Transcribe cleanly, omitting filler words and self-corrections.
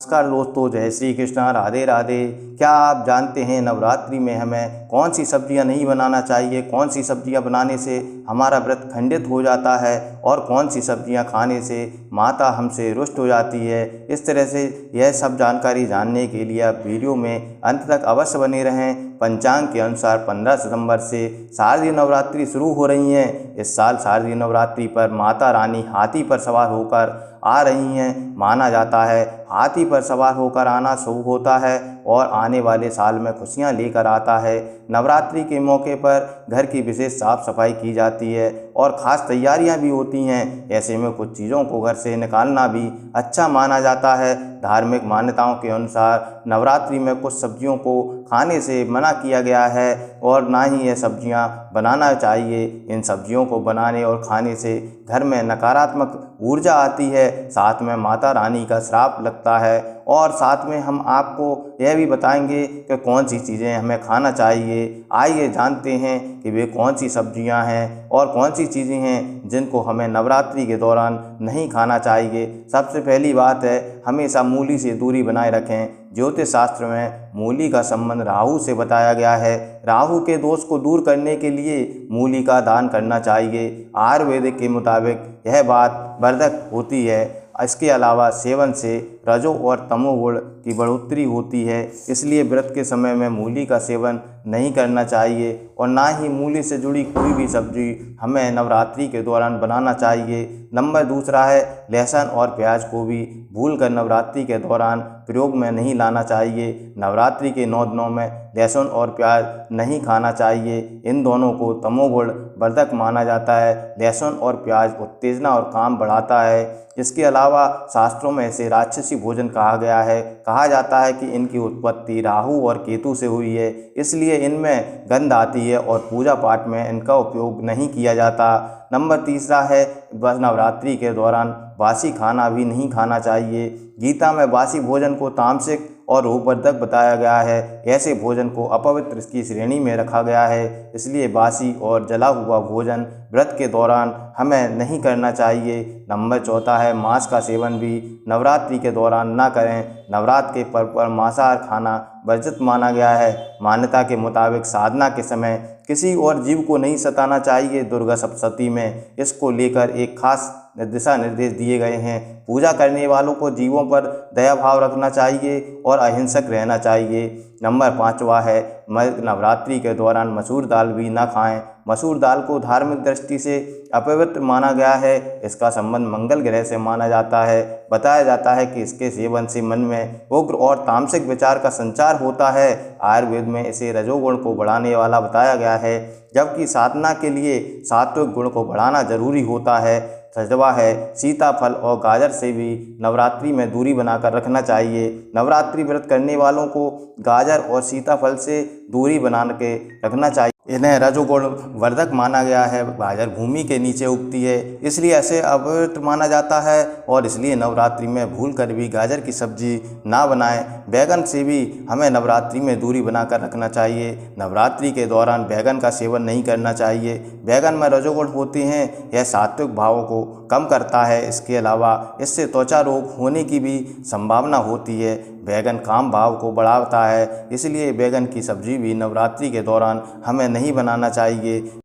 नमस्कार दोस्तों, जय श्री कृष्ण, राधे राधे। क्या आप जानते हैं नवरात्रि में हमें कौन सी सब्जियां नहीं बनाना चाहिए, कौन सी सब्जियां बनाने से हमारा व्रत खंडित हो जाता है और कौन सी सब्जियां खाने से माता हमसे रुष्ट हो जाती है। इस तरह से यह सब जानकारी जानने के लिए आप वीडियो में अंत तक अवश्य बने रहें। पंचांग के अनुसार 15 सितंबर से शारदीय नवरात्रि शुरू हो रही हैं। इस साल शारदीय नवरात्रि पर माता रानी हाथी पर सवार होकर आ रही हैं। माना जाता है हाथी पर सवार होकर आना शुभ होता है और आने वाले साल में खुशियां लेकर आता है। नवरात्रि के मौके पर घर की विशेष साफ सफाई की जाती है और ख़ास तैयारियां भी होती हैं। ऐसे में कुछ चीज़ों को घर से निकालना भी अच्छा माना जाता है। धार्मिक मान्यताओं के अनुसार नवरात्रि में कुछ सब्जियों को खाने से मना किया गया है और ना ही ये सब्जियां बनाना चाहिए। इन सब्जियों को बनाने और खाने से घर में नकारात्मक ऊर्जा आती है, साथ में माता रानी का श्राप लगता है और साथ में हम आपको यह भी बताएंगे कि कौन सी चीज़ें हमें खाना चाहिए। आइए जानते हैं कि वे कौन सी सब्जियां हैं और कौन सी चीज़ें हैं जिनको हमें नवरात्रि के दौरान नहीं खाना चाहिए। सबसे पहली बात है, हमेशा मूली से दूरी बनाए रखें। ज्योतिष शास्त्र में मूली का संबंध राहु से बताया गया है। राहु के दोष को दूर करने के लिए मूली का दान करना चाहिए। आयुर्वेदिक के मुताबिक यह बात वर्धक होती है। इसके अलावा सेवन से रजो और तमोगुण की बढ़ोतरी होती है, इसलिए व्रत के समय में मूली का सेवन नहीं करना चाहिए और ना ही मूली से जुड़ी कोई भी सब्जी हमें नवरात्रि के दौरान बनाना चाहिए। नंबर दूसरा है, लहसुन और प्याज को भी भूलकर नवरात्रि के दौरान प्रयोग में नहीं लाना चाहिए। नवरात्रि के 9 दिनों में लहसुन और प्याज नहीं खाना चाहिए। इन दोनों को तमोगुण वर्धक माना जाता है। लहसुन और प्याज उत्तेजना और काम बढ़ाता है। इसके अलावा शास्त्रों में इसे राक्षसी भोजन कहा गया है। कहा जाता है कि इनकी उत्पत्ति राहु और केतु से हुई है, इसलिए इनमें गंध आती है और पूजा पाठ में इनका उपयोग नहीं किया जाता। नंबर तीसरा है, बस नवरात्रि के दौरान बासी खाना भी नहीं खाना चाहिए। गीता में बासी भोजन को तामसिक और रोगवर्धक बताया गया है। ऐसे भोजन को अपवित्र की श्रेणी में रखा गया है, इसलिए बासी और जला हुआ भोजन व्रत के दौरान हमें नहीं करना चाहिए। नंबर चौथा है, मांस का सेवन भी नवरात्रि के दौरान ना करें। नवरात्र के पर्व पर मांसाहार खाना वर्जित माना गया है। मान्यता के मुताबिक साधना के समय किसी और जीव को नहीं सताना चाहिए। दुर्गा सप्तशती में इसको लेकर एक खास दिशा निर्देश दिए गए हैं। पूजा करने वालों को जीवों पर दया भाव रखना चाहिए और अहिंसक रहना चाहिए। नंबर 5वां है, नवरात्रि के दौरान मसूर दाल भी ना खाएं। मसूर दाल को धार्मिक दृष्टि से अपवित्र माना गया है। इसका संबंध मंगल ग्रह से माना जाता है। बताया जाता है कि इसके सेवन से मन में उग्र और तामसिक विचार का संचार होता है। आयुर्वेद में इसे रजोगुण को बढ़ाने वाला बताया गया है, जबकि साधना के लिए सात्विक गुण को बढ़ाना जरूरी होता है। छठवां है, सीताफल और गाजर से भी नवरात्रि में दूरी बनाकर रखना चाहिए। नवरात्रि व्रत करने वालों को गाजर और सीताफल से दूरी बना के रखना चाहिए। इन्हें रजोगुण वर्धक माना गया है। गाजर भूमि के नीचे उगती है, इसलिए ऐसे अपवित्र माना जाता है और इसलिए नवरात्रि में भूल कर भी गाजर की सब्जी ना बनाएं। बैगन से भी हमें नवरात्रि में दूरी बनाकर रखना चाहिए। नवरात्रि के दौरान बैगन का सेवन नहीं करना चाहिए। बैगन में रजोगुण होते हैं, यह सात्विक भावों को कम करता है। इसके अलावा इससे त्वचा रोग होने की भी संभावना होती है। बैगन काम भाव को बढ़ाता है, इसलिए बैगन की सब्जी भी नवरात्रि के दौरान हमें नहीं बनाना चाहिए।